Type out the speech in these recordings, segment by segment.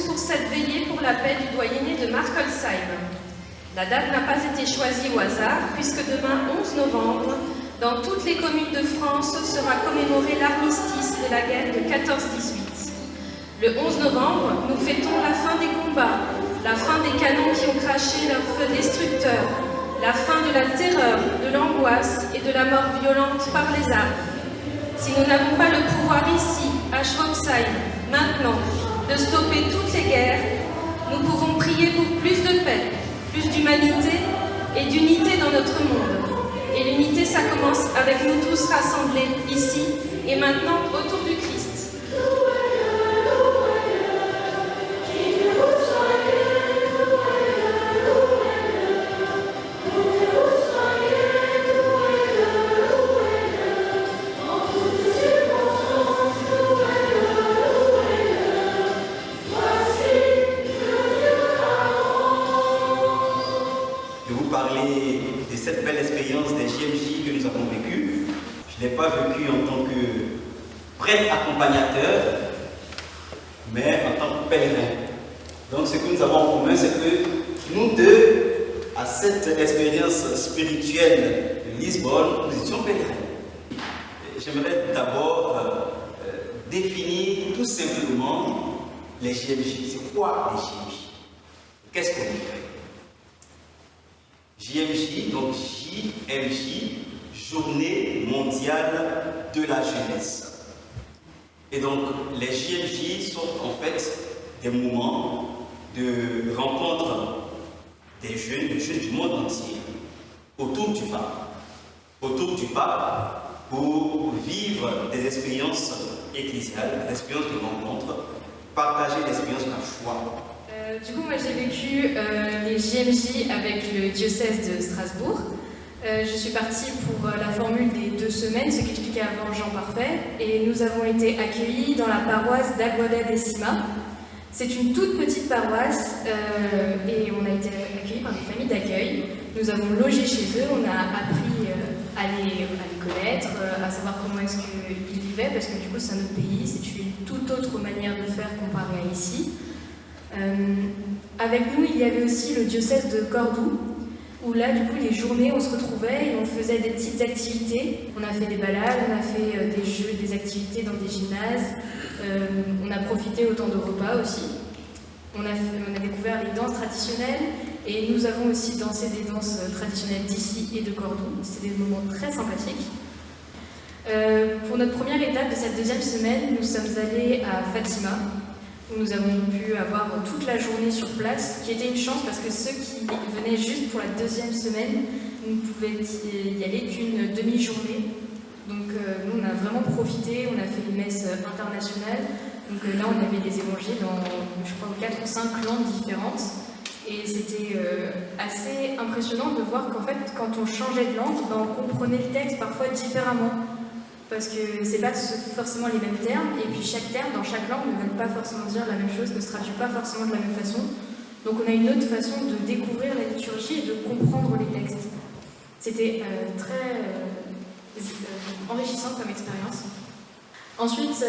pour cette veillée pour la paix du doyenné de Markolsheim. La date n'a pas été choisie au hasard, puisque demain, 11 novembre, dans toutes les communes de France sera commémoré l'armistice de la guerre de 14-18. Le 11 novembre, nous fêtons la fin des combats, la fin des canons qui ont craché leur feu destructeur, la fin de la terreur, de l'angoisse et de la mort violente par les armes. Si nous n'avons pas le pouvoir ici, à Schwabsheim, maintenant, de stopper toutes les guerres, nous pouvons prier pour plus de paix, plus d'humanité et d'unité dans notre monde. Et l'unité, ça commence avec nous tous rassemblés ici et maintenant autour du Christ. De cette belle expérience des JMJ que nous avons vécue. Je ne l'ai pas vécue en tant que prêtre accompagnateur, mais en tant que pèlerin. Donc ce que nous avons en commun, c'est que nous deux, à cette expérience spirituelle de Lisbonne, nous étions pèlerins. J'aimerais d'abord définir tout simplement les JMJ. C'est quoi les JMJ? Qu'est-ce qu'on fait? JMJ, donc JMJ, Journée mondiale de la jeunesse. Et donc, les JMJ sont en fait des moments de rencontre des jeunes du monde entier, autour du pape, pour vivre des expériences ecclésiales, des expériences de rencontre, partager l'expérience de la foi. Du coup, moi j'ai vécu les JMJ avec le diocèse de Strasbourg. Je suis partie pour la formule des 2 semaines, ce qu'expliquait avant Jean Parfait, et nous avons été accueillis dans la paroisse d'Aguada Decima. C'est une toute petite paroisse et on a été accueillis par des familles d'accueil. Nous avons logé chez eux, on a appris à les connaître, à savoir comment est-ce qu'ils vivaient, parce que du coup c'est un autre pays, c'est une toute autre manière de faire comparée à ici. Avec nous, il y avait aussi le diocèse de Cordoue, où là, du coup, les journées, on se retrouvait et on faisait des petites activités. On a fait des balades, on a fait des jeux, des activités dans des gymnases. On a profité autant de repas aussi. On a découvert les danses traditionnelles et nous avons aussi dansé des danses traditionnelles d'ici et de Cordoue. C'était des moments très sympathiques. Pour notre première étape de cette 2e semaine, nous sommes allés à Fatima, où nous avons pu avoir toute la journée sur place, qui était une chance parce que ceux qui venaient juste pour la 2e semaine ne pouvaient y aller qu'une demi-journée. Donc nous on a vraiment profité, on a fait une messe internationale. Donc là on avait des évangiles dans je crois 4 ou 5 langues différentes. Et c'était assez impressionnant de voir qu'en fait quand on changeait de langue, ben, on comprenait le texte parfois différemment. Parce que c'est pas forcément les mêmes termes, et puis chaque terme dans chaque langue ne veut pas forcément dire la même chose, ne se traduit pas forcément de la même façon. Donc on a une autre façon de découvrir la liturgie et de comprendre les textes. C'était très enrichissant comme expérience. Ensuite,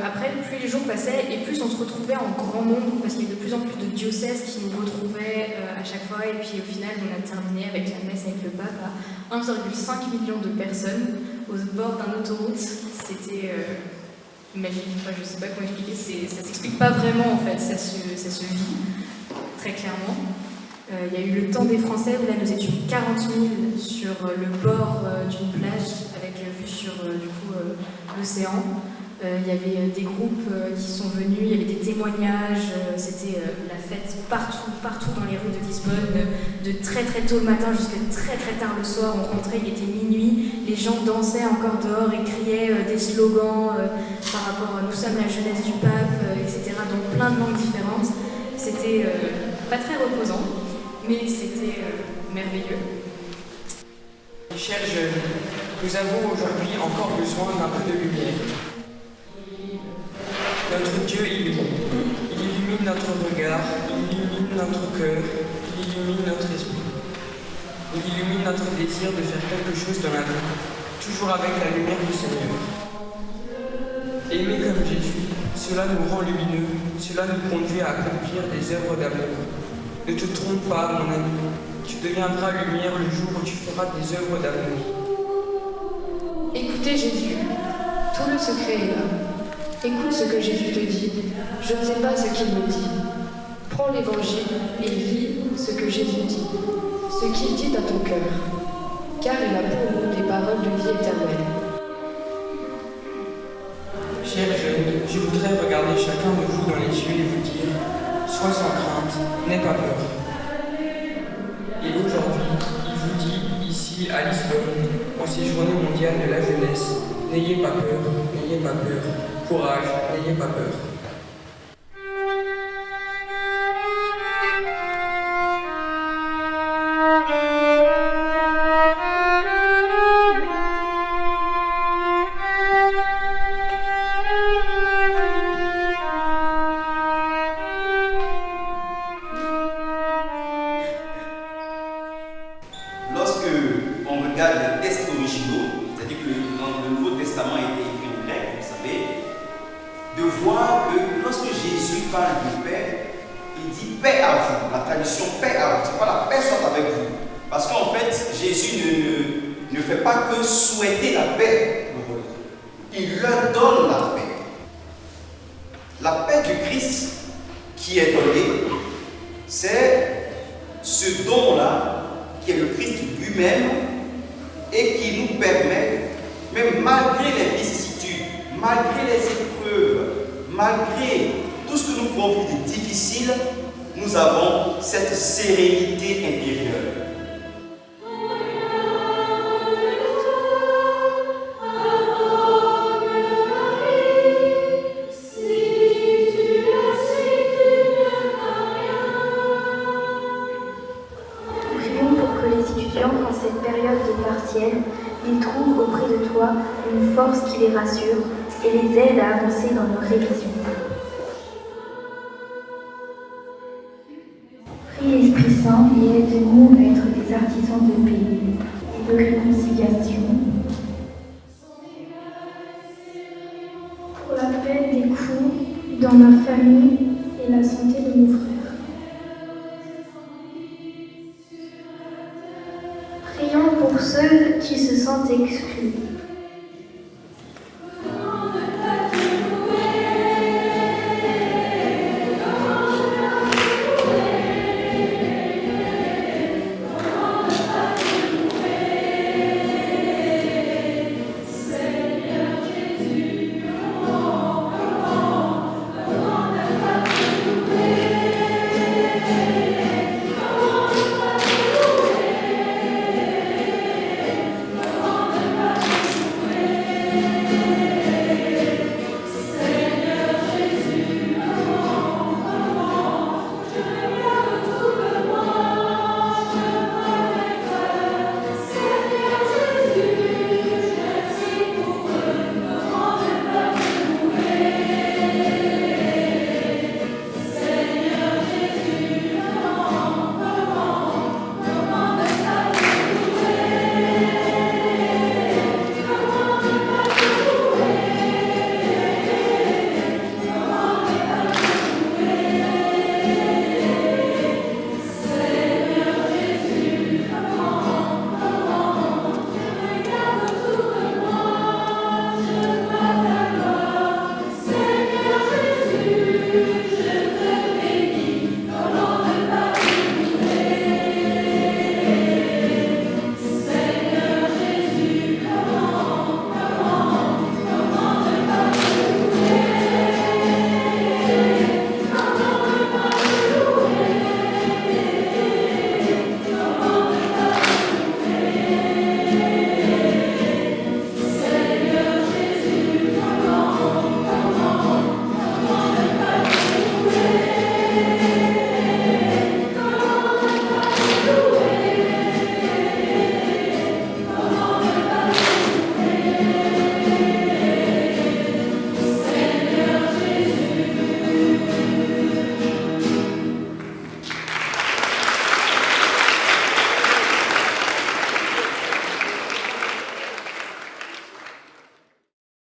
après, plus les jours passaient et plus on se retrouvait en grand nombre, parce qu'il y a de plus en plus de diocèses qui nous retrouvaient à chaque fois, et puis au final on a terminé avec la messe avec le pape à 1,5 million de personnes au bord d'un autoroute. C'était magique, enfin, je ne sais pas comment expliquer, ça ne s'explique pas vraiment en fait, ça se vit très clairement. Il y a eu le temps des Français où là nous étions 40 000 sur le bord d'une plage avec vue sur l'océan. Il y avait des groupes qui sont venus, il y avait des témoignages, c'était la fête partout dans les rues de Lisbonne, de très très tôt le matin jusqu'à très très tard le soir. On rentrait, il était minuit, les gens dansaient encore dehors et criaient des slogans par rapport à « Nous sommes la jeunesse du pape », etc. Donc plein de langues différentes. C'était pas très reposant, mais c'était merveilleux. Chers jeunes, nous avons aujourd'hui encore besoin d'un peu de lumière. Notre Dieu illumine. Il illumine notre regard, il illumine notre cœur, il illumine notre esprit. Il illumine notre désir de faire quelque chose dans la vie, toujours avec la lumière du Seigneur. Aimer comme Jésus, Cela nous rend lumineux, cela nous conduit à accomplir des œuvres d'amour. Ne te trompe pas, mon ami, tu deviendras lumière le jour où tu feras des œuvres d'amour. Écoutez Jésus, tout le secret est là. Écoute ce que Jésus te dit. Je ne sais pas ce qu'il me dit. Prends l'évangile et lis ce que Jésus dit, ce qu'il dit à ton cœur, car il a pour nous des paroles de vie éternelle. Chers jeunes, je voudrais regarder chacun de vous dans les yeux et vous dire, sois sans crainte, n'aie pas peur. Et aujourd'hui, il vous dit, ici à Lisbonne, en ces journées mondiales de la jeunesse, n'ayez pas peur, n'ayez pas peur, courage, n'ayez pas peur. Lorsque on regarde les textes originaux, c'est-à-dire que le Nouveau Testament a été écrit en grec, vous savez, de voir que lorsque Jésus parle du Père, il dit paix à vous, la traduction paix à vous, c'est pas la paix soit avec vous. Parce qu'en fait, Jésus ne fait pas que souhaiter la paix pour eux, il leur donne la paix. La paix du Christ qui est donnée, c'est ce don-là qui est le Christ lui-même et qui nous permet, même malgré les vicissitudes, malgré les épreuves, malgré tout ce que nous pouvons vivre de difficile, nous avons cette sérénité intérieure. En cette période de partiel, ils trouvent auprès de toi une force qui les rassure et les aide à avancer dans leur révision. Prie l'Esprit Saint et aide-nous à être des artisans de paix et de réconciliation. Pour la paix des coups dans ma famille et la santé de mon frère.